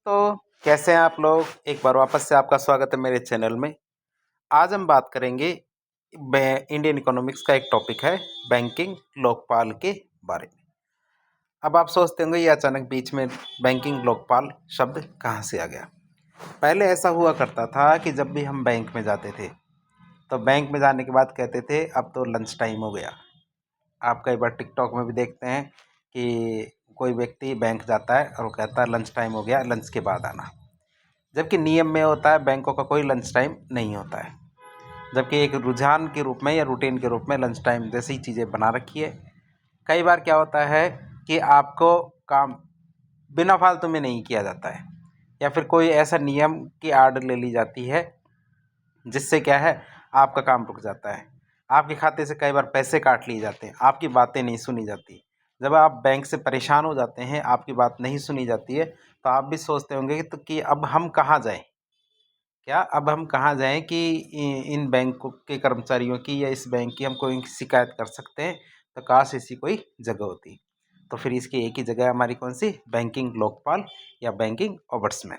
तो कैसे हैं आप लोग। एक बार वापस से आपका स्वागत है मेरे चैनल में। आज हम बात करेंगे इंडियन इकोनॉमिक्स का एक टॉपिक है बैंकिंग लोकपाल के बारे में। अब आप सोचते होंगे ये अचानक बीच में बैंकिंग लोकपाल शब्द कहाँ से आ गया। पहले ऐसा हुआ करता था कि जब भी हम बैंक में जाते थे तो बैंक में जाने के बाद कहते थे अब तो लंच टाइम हो गया। आप कई बार टिकटॉक में भी देखते हैं कि कोई व्यक्ति बैंक जाता है और वो कहता है लंच टाइम हो गया, लंच के बाद आना। जबकि नियम में होता है बैंकों का कोई लंच टाइम नहीं होता है, जबकि एक रुझान के रूप में या रूटीन के रूप में लंच टाइम जैसी चीज़ें बना रखी है। कई बार क्या होता है कि आपको काम बिना फालतू में नहीं किया जाता है, या फिर कोई ऐसा नियम की आड़ ले ली जाती है जिससे क्या है आपका काम रुक जाता है। आपके खाते से कई बार पैसे काट लिए जाते हैं, आपकी बातें नहीं सुनी जाती। जब आप बैंक से परेशान हो जाते हैं, आपकी बात नहीं सुनी जाती है, तो आप भी सोचते होंगे कि अब हम कहाँ जाएं। क्या अब हम कहाँ जाएं कि इन बैंक के कर्मचारियों की या इस बैंक की हम कोई शिकायत कर सकते हैं। तो काश ऐसी कोई जगह होती। तो फिर इसकी एक ही जगह है हमारी, कौन सी? बैंकिंग लोकपाल या बैंकिंग ओम्बड्समैन।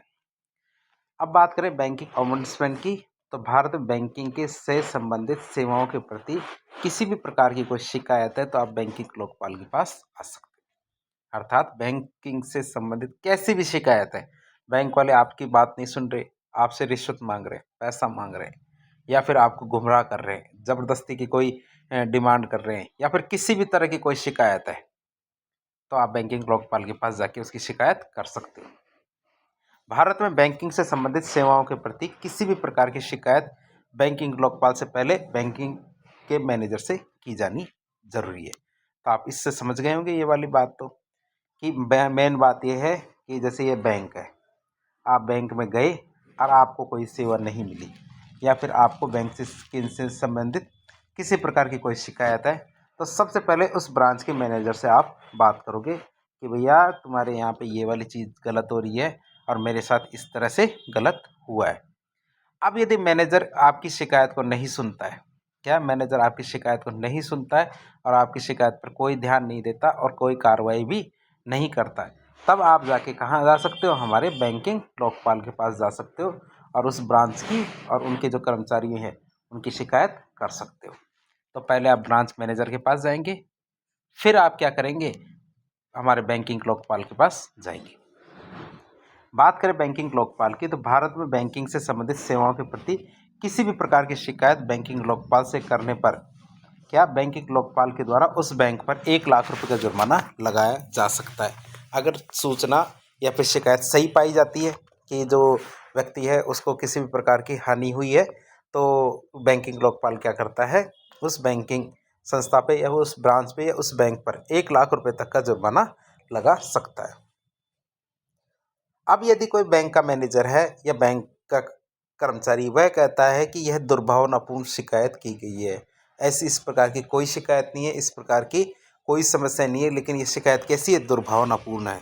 अब बात करें बैंकिंग ओम्बड्समैन की, तो भारत में बैंकिंग के से संबंधित सेवाओं के प्रति किसी भी प्रकार की कोई शिकायत है तो आप बैंकिंग लोकपाल के पास आ सकते हैं। अर्थात बैंकिंग से संबंधित कैसी भी शिकायत है, बैंक वाले आपकी बात नहीं सुन रहे, आपसे रिश्वत मांग रहे हैं, पैसा मांग रहे हैं, या फिर आपको गुमराह कर रहे हैं, ज़बरदस्ती की कोई डिमांड कर रहे हैं, या फिर किसी भी तरह की कोई शिकायत है, तो आप बैंकिंग लोकपाल के पास जाके उसकी शिकायत कर सकते हो। भारत में बैंकिंग से संबंधित सेवाओं के प्रति किसी भी प्रकार की शिकायत बैंकिंग लोकपाल से पहले बैंकिंग के मैनेजर से की जानी जरूरी है। तो आप इससे समझ गए होंगे ये वाली बात, तो कि मेन बात यह है कि जैसे ये बैंक है, आप बैंक में गए और आपको कोई सेवा नहीं मिली, या फिर आपको बैंक से संबंधित किसी प्रकार की कोई शिकायत है, तो सबसे पहले उस ब्रांच के मैनेजर से आप बात करोगे कि भैया तुम्हारे यहाँ पे ये वाली चीज़ गलत हो रही है और मेरे साथ इस तरह से गलत हुआ है। अब यदि मैनेजर आपकी शिकायत को नहीं सुनता है, क्या मैनेजर आपकी शिकायत को नहीं सुनता है और आपकी शिकायत पर कोई ध्यान नहीं देता और कोई कार्रवाई भी नहीं करता है, तब आप जाके कहाँ जा सकते हो? हमारे बैंकिंग लोकपाल के पास जा सकते हो और उस ब्रांच की और उनके जो कर्मचारी हैं उनकी शिकायत कर सकते हो। तो पहले आप ब्रांच मैनेजर के पास जाएंगे, फिर आप क्या करेंगे? हमारे बैंकिंग लोकपाल के पास जाएंगे। बात करें बैंकिंग लोकपाल की, तो भारत में बैंकिंग से संबंधित सेवाओं के प्रति किसी भी प्रकार की शिकायत बैंकिंग लोकपाल से करने पर क्या बैंकिंग लोकपाल के द्वारा उस बैंक पर 1 लाख रुपए का जुर्माना लगाया जा सकता है। अगर सूचना या फिर शिकायत सही पाई जाती है कि जो व्यक्ति है उसको किसी भी प्रकार की हानि हुई है, तो बैंकिंग लोकपाल क्या करता है? उस बैंकिंग संस्था पे या उस ब्रांच पे या उस बैंक पर 1 लाख रुपए तक का जुर्माना लगा सकता है। अब यदि कोई बैंक का मैनेजर है या बैंक का कर्मचारी वह कहता है कि यह दुर्भावनापूर्ण शिकायत की गई है, ऐसी इस प्रकार की कोई शिकायत नहीं है, इस प्रकार की कोई समस्या नहीं है, लेकिन ये शिकायत कैसी है? दुर्भावनापूर्ण है,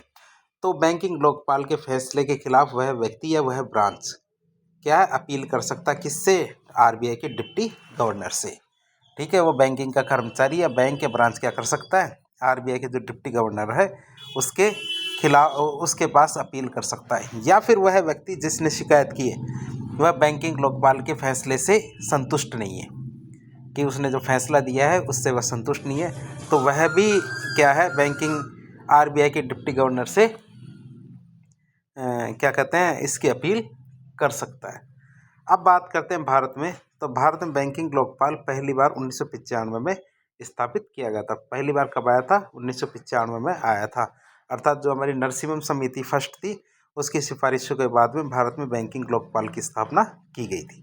तो बैंकिंग लोकपाल के फैसले के खिलाफ वह व्यक्ति या वह ब्रांच क्या है? अपील कर सकता है। किससे? आरबीआई के डिप्टी गवर्नर से। ठीक है, वो बैंकिंग का कर्मचारी या बैंक या ब्रांच क्या कर सकता है? आरबीआई के जो डिप्टी गवर्नर है उसके खिलाफ उसके पास अपील कर सकता है। या फिर वह व्यक्ति जिसने शिकायत की है वह बैंकिंग लोकपाल के फैसले से संतुष्ट नहीं है, कि उसने जो फैसला दिया है उससे वह संतुष्ट नहीं है, तो वह भी क्या है? बैंकिंग आरबीआई के डिप्टी गवर्नर से क्या कहते हैं? इसकी अपील कर सकता है। अब बात करते हैं भारत में, तो भारत में बैंकिंग लोकपाल पहली बार 1995 में स्थापित किया गया था। पहली बार कब आया था? 1995 में आया था। अर्थात जो हमारी नरसिम्हम समिति फर्स्ट थी उसकी सिफारिशों के बाद में भारत में बैंकिंग लोकपाल की स्थापना की गई थी।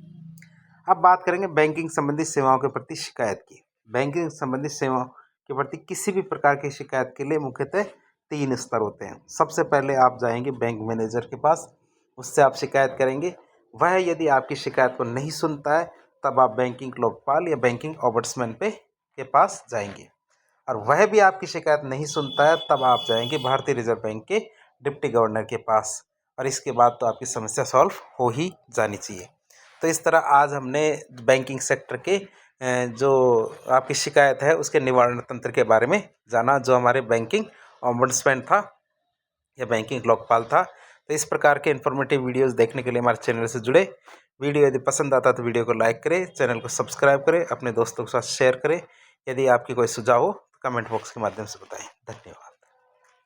अब बात करेंगे बैंकिंग संबंधी सेवाओं के प्रति शिकायत की। बैंकिंग संबंधी सेवाओं के प्रति किसी भी प्रकार की शिकायत के लिए मुख्यतः 3 स्तर होते हैं। सबसे पहले आप जाएंगे बैंक मैनेजर के पास, उससे आप शिकायत करेंगे। वह यदि आपकी शिकायत को नहीं सुनता है तब आप बैंकिंग लोकपाल या बैंकिंग ओम्बड्समैन के पास जाएंगे, और वह भी आपकी शिकायत नहीं सुनता है तब आप जाएंगे भारतीय रिजर्व बैंक के डिप्टी गवर्नर के पास, और इसके बाद तो आपकी समस्या सॉल्व हो ही जानी चाहिए। तो इस तरह आज हमने बैंकिंग सेक्टर के जो आपकी शिकायत है उसके निवारण तंत्र के बारे में जाना, जो हमारे बैंकिंग ओम्बड्समैन था या बैंकिंग लोकपाल था। तो इस प्रकार के इन्फॉर्मेटिव वीडियोस देखने के लिए हमारे चैनल से जुड़े। वीडियो यदि पसंद आता तो वीडियो को लाइक करें, चैनल को सब्सक्राइब करें, अपने दोस्तों के साथ शेयर करें। यदि आपकी कोई सुझाव हो तो कमेंट बॉक्स के माध्यम से बताएं। धन्यवाद।